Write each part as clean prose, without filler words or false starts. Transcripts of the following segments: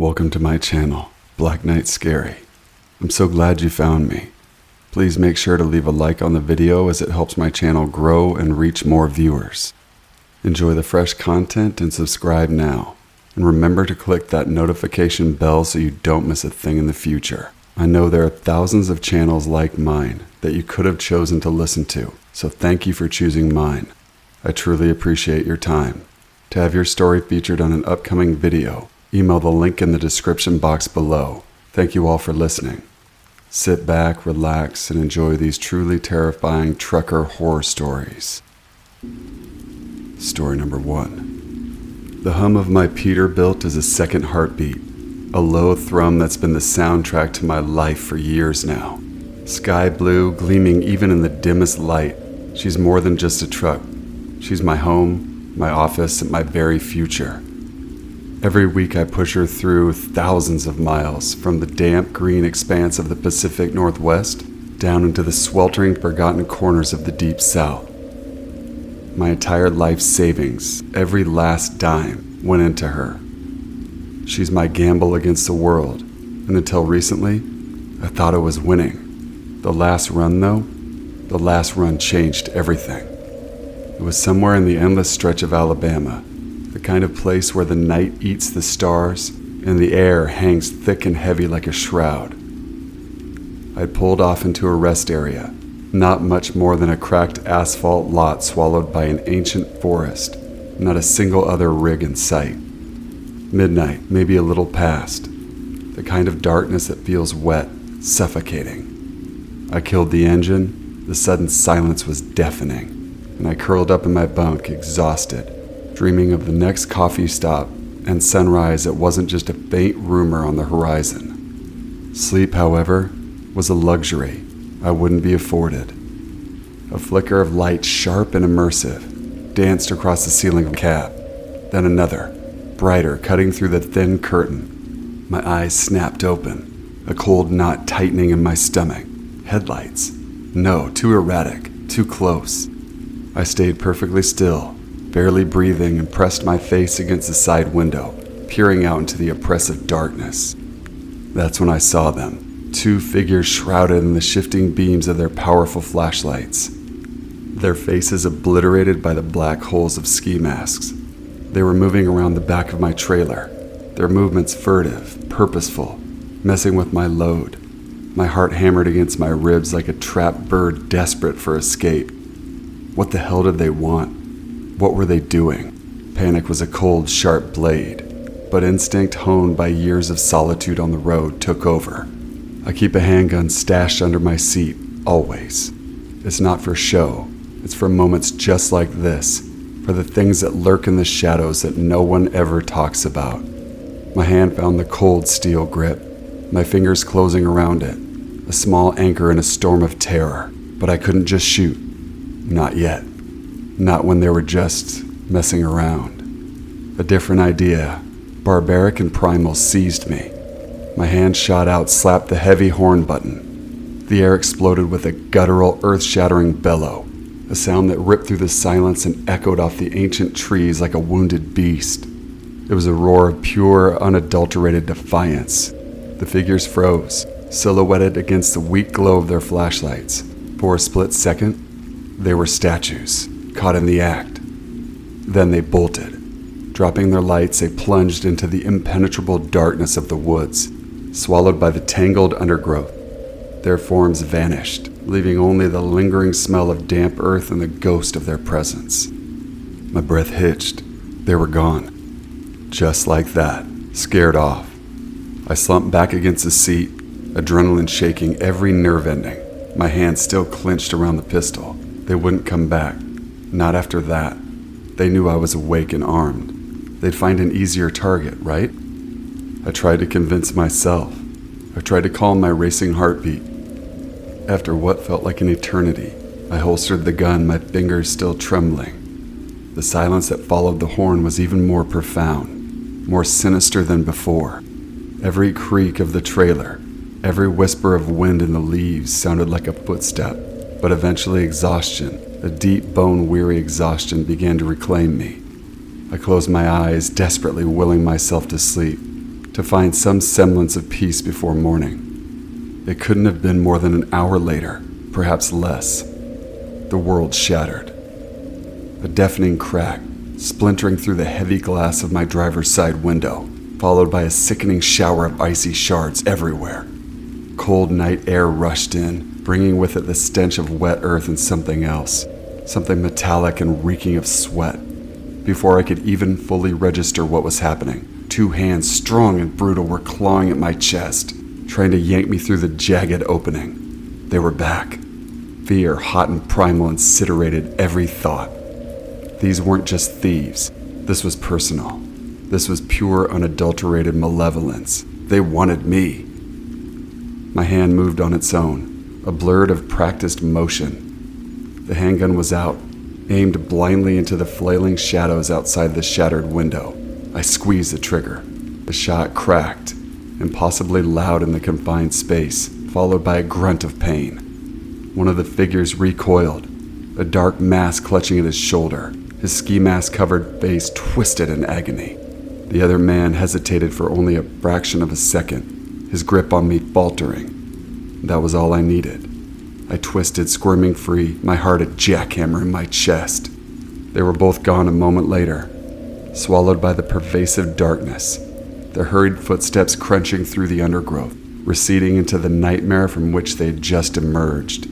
Welcome to my channel, Black Knight Scary. I'm so glad you found me. Please make sure to leave a like on the video as it helps my channel grow and reach more viewers. Enjoy the fresh content and subscribe now. And remember to click that notification bell so you don't miss a thing in the future. I know there are thousands of channels like mine that you could have chosen to listen to, so thank you for choosing mine. I truly appreciate your time. To have your story featured on an upcoming video, email the link in the description box below. Thank you all for listening. Sit back, relax, and enjoy these truly terrifying trucker horror stories. Story number 1. The hum of my Peterbilt is a second heartbeat, a low thrum that's been the soundtrack to my life for years now. Sky blue, gleaming even in the dimmest light. She's more than just a truck. She's my home, my office, and my very future. Every week I push her through thousands of miles, from the damp green expanse of the Pacific Northwest down into the sweltering forgotten corners of the Deep South. My entire life savings, every last dime, went into her. She's my gamble against the world, and until recently, I thought I was winning. The last run though, the last run changed everything. It was somewhere in the endless stretch of Alabama, the kind of place where the night eats the stars and the air hangs thick and heavy like a shroud. I'd pulled off into a rest area, not much more than a cracked asphalt lot swallowed by an ancient forest, not a single other rig in sight. Midnight, maybe a little past, the kind of darkness that feels wet, suffocating. I killed the engine, the sudden silence was deafening, and I curled up in my bunk, exhausted, dreaming of the next coffee stop and sunrise that wasn't just a faint rumor on the horizon. Sleep, however, was a luxury I wouldn't be afforded. A flicker of light, sharp and immersive, danced across the ceiling of the cab. Then another, brighter, cutting through the thin curtain. My eyes snapped open, a cold knot tightening in my stomach. Headlights. No, too erratic, too close. I stayed perfectly still, barely breathing, and pressed my face against the side window, peering out into the oppressive darkness. That's when I saw them. Two figures shrouded in the shifting beams of their powerful flashlights, their faces obliterated by the black holes of ski masks. They were moving around the back of my trailer, their movements furtive, purposeful, messing with my load. My heart hammered against my ribs like a trapped bird desperate for escape. What the hell did they want? What were they doing? Panic was a cold, sharp blade, but instinct honed by years of solitude on the road took over. I keep a handgun stashed under my seat, always. It's not for show. It's for moments just like this, for the things that lurk in the shadows that no one ever talks about. My hand found the cold steel grip, my fingers closing around it, a small anchor in a storm of terror. But I couldn't just shoot. Not yet. Not when they were just messing around. A different idea, barbaric and primal, seized me. My hand shot out, slapped the heavy horn button. The air exploded with a guttural, earth-shattering bellow, a sound that ripped through the silence and echoed off the ancient trees like a wounded beast. It was a roar of pure, unadulterated defiance. The figures froze, silhouetted against the weak glow of their flashlights. For a split second, they were statues, caught in the act. Then they bolted. Dropping their lights, they plunged into the impenetrable darkness of the woods, swallowed by the tangled undergrowth. Their forms vanished, leaving only the lingering smell of damp earth and the ghost of their presence. My breath hitched. They were gone. Just like that, scared off. I slumped back against the seat, adrenaline shaking every nerve ending, my hand still clenched around the pistol. They wouldn't come back. Not after that. They knew I was awake and armed. They'd find an easier target, right? I tried to convince myself. I tried to calm my racing heartbeat. After what felt like an eternity, I holstered the gun, my fingers still trembling. The silence that followed the horn was even more profound, more sinister than before. Every creak of the trailer, every whisper of wind in the leaves sounded like a footstep, but eventually exhaustion, a deep bone-weary exhaustion, began to reclaim me. I closed my eyes, desperately willing myself to sleep. to find some semblance of peace before morning. It couldn't have been more than an hour later, perhaps less. The world shattered. A deafening crack, splintering through the heavy glass of my driver's side window, followed by a sickening shower of icy shards everywhere. Cold night air rushed in, bringing with it the stench of wet earth and something else, something metallic and reeking of sweat. Before I could even fully register what was happening, 2 hands, strong and brutal, were clawing at my chest, trying to yank me through the jagged opening. They were back. Fear, hot and primal, incinerated every thought. These weren't just thieves. This was personal. This was pure, unadulterated malevolence. They wanted me. My hand moved on its own, a blur of practiced motion. The handgun was out, aimed blindly into the flailing shadows outside the shattered window. I squeezed the trigger. The shot cracked, impossibly loud in the confined space, followed by a grunt of pain. One of the figures recoiled, a dark mass clutching at his shoulder, his ski mask covered face twisted in agony. The other man hesitated for only a fraction of a second, his grip on me faltering. That was all I needed. I twisted, squirming free, my heart a jackhammer in my chest. They were both gone a moment later, swallowed by the pervasive darkness, their hurried footsteps crunching through the undergrowth, receding into the nightmare from which they had just emerged.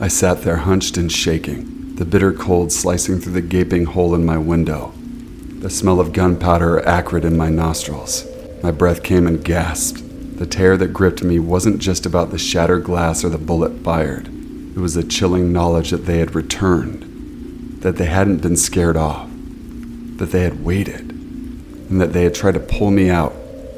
I sat there hunched and shaking, the bitter cold slicing through the gaping hole in my window, the smell of gunpowder acrid in my nostrils. My breath came in gasps. The terror that gripped me wasn't just about the shattered glass or the bullet fired. It was the chilling knowledge that they had returned, that they hadn't been scared off, that they had waited, and that they had tried to pull me out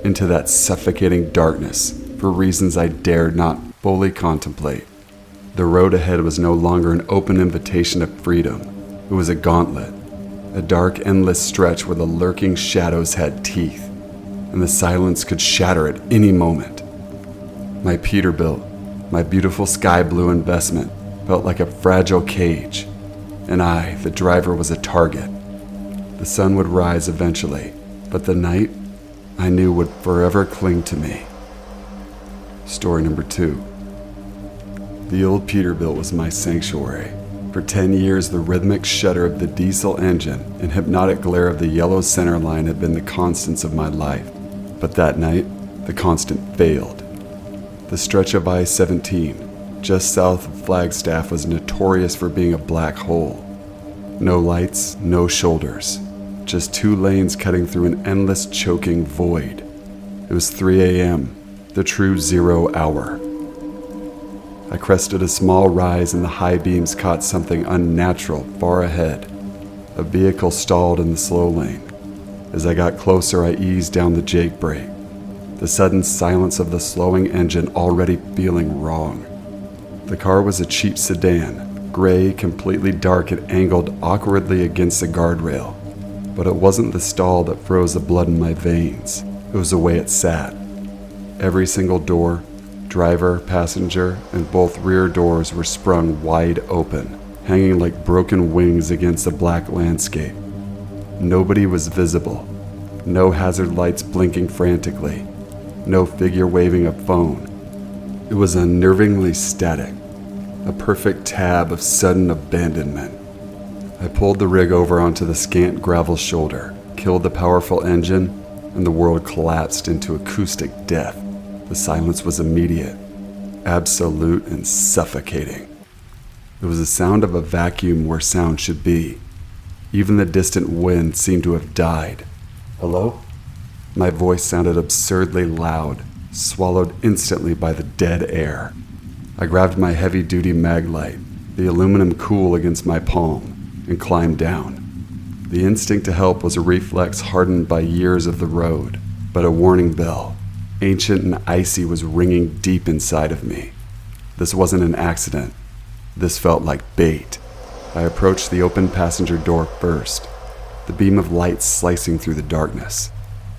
into that suffocating darkness for reasons I dared not fully contemplate. The road ahead was no longer an open invitation to freedom. It was a gauntlet, a dark, endless stretch where the lurking shadows had teeth, and the silence could shatter at any moment. My Peterbilt, my beautiful sky blue investment, felt like a fragile cage, and I, the driver, was a target. The sun would rise eventually, but the night, I knew, would forever cling to me. Story number 2. The old Peterbilt was my sanctuary. For 10 years, the rhythmic shudder of the diesel engine and hypnotic glare of the yellow center line had been the constants of my life. But that night, the constant failed. The stretch of I-17, just south of Flagstaff, was notorious for being a black hole. No lights, no shoulders, just 2 lanes cutting through an endless, choking void. It was 3 a.m., the true 0 hour. I crested a small rise and the high beams caught something unnatural far ahead. A vehicle stalled in the slow lane. As I got closer, I eased down the jake brake, the sudden silence of the slowing engine already feeling wrong. The car was a cheap sedan, gray, completely dark and angled awkwardly against the guardrail. But it wasn't the stall that froze the blood in my veins. It was the way it sat. Every single door, driver, passenger, and both rear doors were sprung wide open, hanging like broken wings against the black landscape. Nobody was visible. No hazard lights blinking frantically. No figure waving a phone. It was unnervingly static, a perfect tab of sudden abandonment. I pulled the rig over onto the scant gravel shoulder, killed the powerful engine, and the world collapsed into acoustic death. The silence was immediate, absolute, and suffocating. It was the sound of a vacuum where sound should be. Even the distant wind seemed to have died. Hello? My voice sounded absurdly loud, swallowed instantly by the dead air. I grabbed my heavy-duty maglite, the aluminum cool against my palm, and climbed down. The instinct to help was a reflex hardened by years of the road, but a warning bell, ancient and icy, was ringing deep inside of me. This wasn't an accident. This felt like bait. I approached the open passenger door first, the beam of light slicing through the darkness.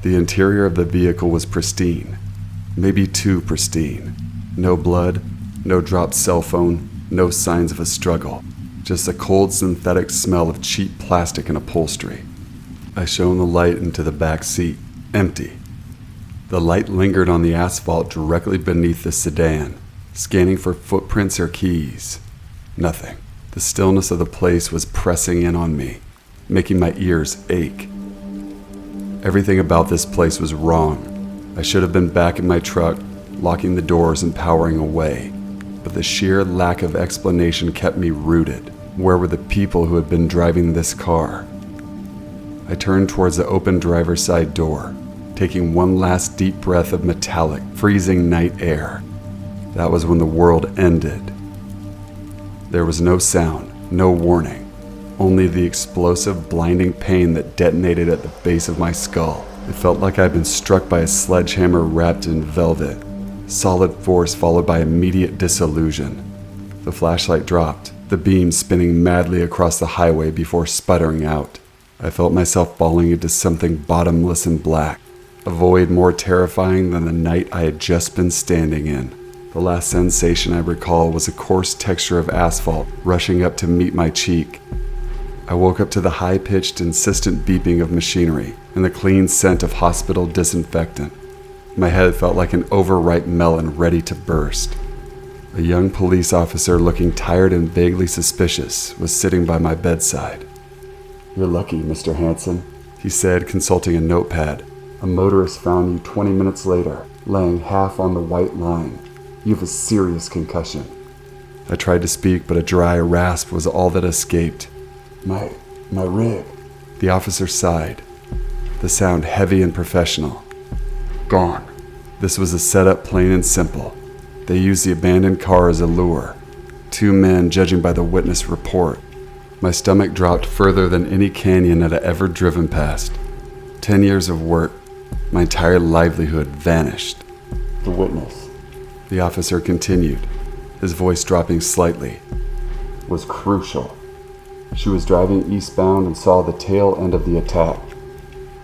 The interior of the vehicle was pristine, maybe too pristine. No blood, no dropped cell phone, no signs of a struggle, just a cold synthetic smell of cheap plastic and upholstery. I shone the light into the back seat, empty. The light lingered on the asphalt directly beneath the sedan, scanning for footprints or keys. Nothing. The stillness of the place was pressing in on me, making my ears ache. Everything about this place was wrong. I should have been back in my truck, locking the doors and powering away. But the sheer lack of explanation kept me rooted. Where were the people who had been driving this car? I turned towards the open driver's side door, taking one last deep breath of metallic, freezing night air. That was when the world ended. There was no sound, no warning, only the explosive, blinding pain that detonated at the base of my skull. It felt like I'd been struck by a sledgehammer wrapped in velvet. Solid force followed by immediate disillusion. The flashlight dropped, the beam spinning madly across the highway before sputtering out. I felt myself falling into something bottomless and black, a void more terrifying than the night I had just been standing in. The last sensation I recall was a coarse texture of asphalt rushing up to meet my cheek. I woke up to the high-pitched, insistent beeping of machinery and the clean scent of hospital disinfectant. My head felt like an overripe melon ready to burst. A young police officer looking tired and vaguely suspicious was sitting by my bedside. "You're lucky, Mr. Hanson," he said, consulting a notepad. "A motorist found you 20 minutes later, laying half on the white line. You have a serious concussion." I tried to speak, but a dry rasp was all that escaped. My rig." The officer sighed, the sound heavy and professional. "Gone." This was a setup, plain and simple. They used the abandoned car as a lure. 2 men, judging by the witness report. My stomach dropped further than any canyon I'd ever driven past. 10 years of work, my entire livelihood vanished. "The witness," the officer continued, his voice dropping slightly, "was crucial. She was driving eastbound and saw the tail end of the attack.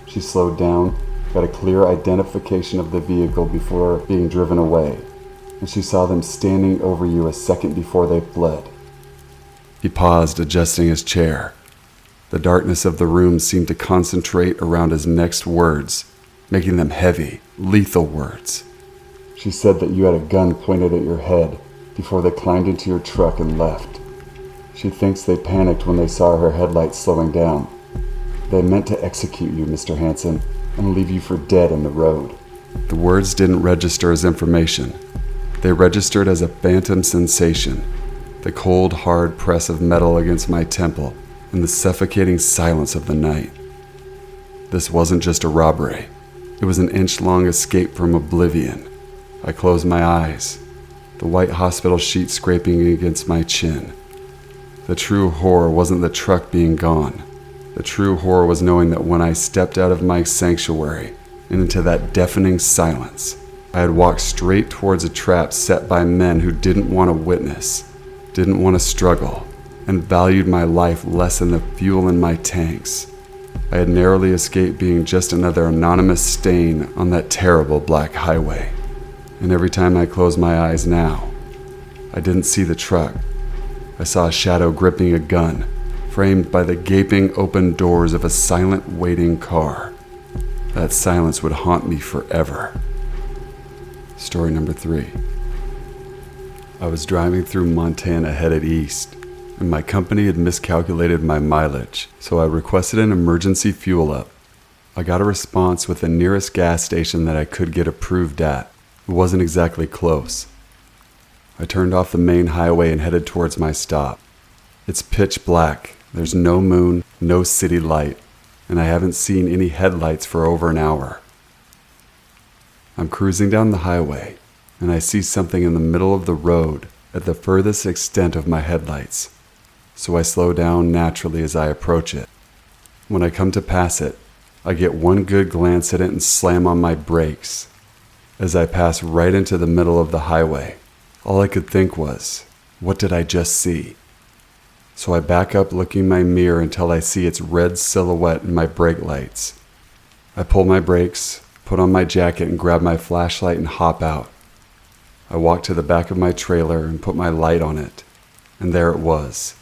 She slowed down, got a clear identification of the vehicle before being driven away, and she saw them standing over you a second before they fled." He paused, adjusting his chair. The darkness of the room seemed to concentrate around his next words, making them heavy, lethal words. "She said that you had a gun pointed at your head before they climbed into your truck and left. She thinks they panicked when they saw her headlights slowing down. They meant to execute you, Mr. Hanson, and leave you for dead in the road." The words didn't register as information. They registered as a phantom sensation, the cold, hard press of metal against my temple and the suffocating silence of the night. This wasn't just a robbery. It was an inch-long escape from oblivion. I closed my eyes, the white hospital sheet scraping against my chin. The true horror wasn't the truck being gone. The true horror was knowing that when I stepped out of my sanctuary and into that deafening silence, I had walked straight towards a trap set by men who didn't want to witness, didn't want to struggle, and valued my life less than the fuel in my tanks. I had narrowly escaped being just another anonymous stain on that terrible black highway. And every time I closed my eyes now, I didn't see the truck. I saw a shadow gripping a gun, framed by the gaping open doors of a silent, waiting car. That silence would haunt me forever. Story number 3. I was driving through Montana headed east, and my company had miscalculated my mileage, so I requested an emergency fuel up. I got a response with the nearest gas station that I could get approved at. It wasn't exactly close. I turned off the main highway and headed towards my stop. It's pitch black, there's no moon, no city light, and I haven't seen any headlights for over an hour. I'm cruising down the highway, and I see something in the middle of the road at the furthest extent of my headlights, so I slow down naturally as I approach it. When I come to pass it, I get one good glance at it and slam on my brakes. As I pass right into the middle of the highway, all I could think was, what did I just see? So I back up looking in my mirror until I see its red silhouette in my brake lights. I pull my brakes, put on my jacket and grab my flashlight and hop out. I walk to the back of my trailer and put my light on it, and there it was,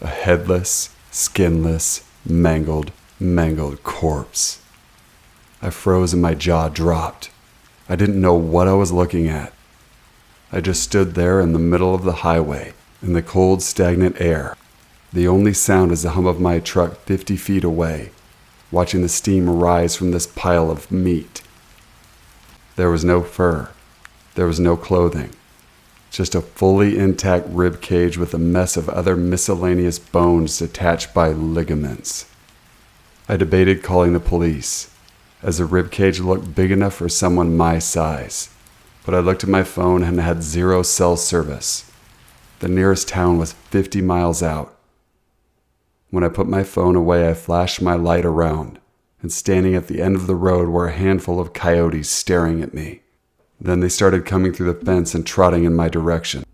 a headless, skinless, mangled corpse. I froze and my jaw dropped. I didn't know what I was looking at. I just stood there in the middle of the highway, in the cold, stagnant air. The only sound is the hum of my truck 50 feet away, watching the steam rise from this pile of meat. There was no fur. There was no clothing. Just a fully intact rib cage with a mess of other miscellaneous bones attached by ligaments. I debated calling the police, as the rib cage looked big enough for someone my size. But I looked at my phone and had 0 cell service. The nearest town was 50 miles out. When I put my phone away, I flashed my light around, and standing at the end of the road were a handful of coyotes staring at me. Then they started coming through the fence and trotting in my direction.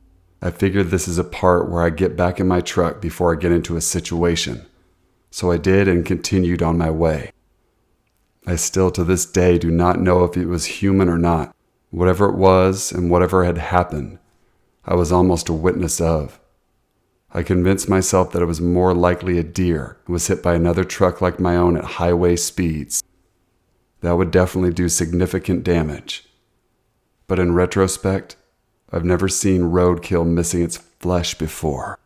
I figured this is a part where I get back in my truck before I get into a situation. So I did and continued on my way. I still to this day do not know if it was human or not. Whatever it was and whatever had happened, I was almost a witness of. I convinced myself that it was more likely a deer and was hit by another truck like my own at highway speeds. That would definitely do significant damage. But in retrospect, I've never seen roadkill missing its flesh before.